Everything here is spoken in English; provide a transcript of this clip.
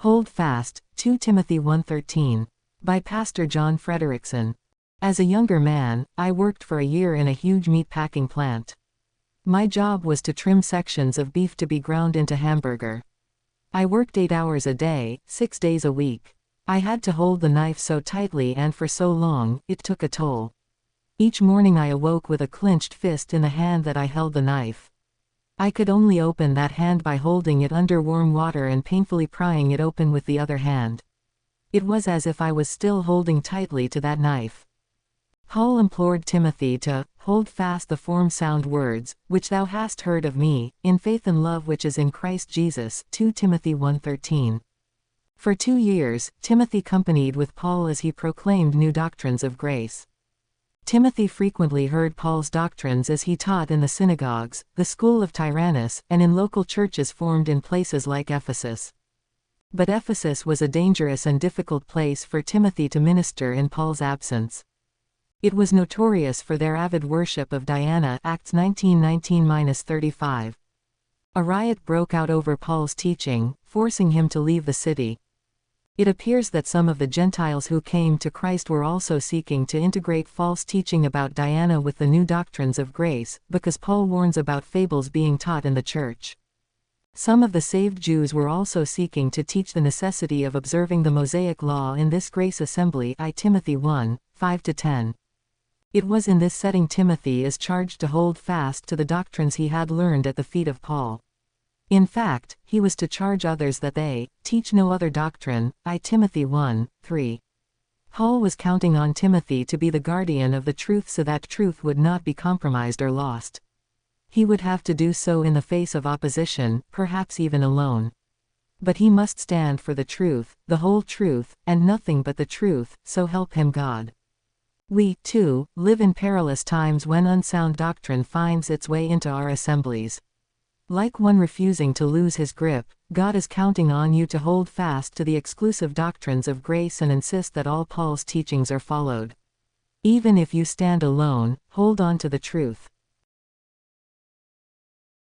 Hold Fast, 2 Timothy 1:13. By Pastor John Frederickson. As a younger man, I worked for a year in a huge meat-packing plant. My job was to trim sections of beef to be ground into hamburger. I worked 8 hours a day, 6 days a week. I had to hold the knife so tightly and for so long, it took a toll. Each morning I awoke with a clenched fist in the hand that I held the knife. I could only open that hand by holding it under warm water and painfully prying it open with the other hand. It was as if I was still holding tightly to that knife. Paul implored Timothy to hold fast the firm sound words, which thou hast heard of me, in faith and love which is in Christ Jesus, 2 Timothy 1:13. For 2 years, Timothy companied with Paul as he proclaimed new doctrines of grace. Timothy frequently heard Paul's doctrines as he taught in the synagogues, the school of Tyrannus, and in local churches formed in places like Ephesus. But Ephesus was a dangerous and difficult place for Timothy to minister in Paul's absence. It was notorious for their avid worship of Diana, Acts 19:19-35. A riot broke out over Paul's teaching, forcing him to leave the city. It appears that some of the Gentiles who came to Christ were also seeking to integrate false teaching about Diana with the new doctrines of grace, because Paul warns about fables being taught in the church. Some of the saved Jews were also seeking to teach the necessity of observing the Mosaic law in this grace assembly, I Timothy 1:5-10. It was in this setting Timothy is charged to hold fast to the doctrines he had learned at the feet of Paul. In fact, he was to charge others that they teach no other doctrine, I Timothy 1:3. Paul was counting on Timothy to be the guardian of the truth so that truth would not be compromised or lost. He would have to do so in the face of opposition, perhaps even alone. But he must stand for the truth, the whole truth, and nothing but the truth, so help him God. We, too, live in perilous times when unsound doctrine finds its way into our assemblies. Like one refusing to lose his grip, God is counting on you to hold fast to the exclusive doctrines of grace and insist that all Paul's teachings are followed. Even if you stand alone, hold on to the truth.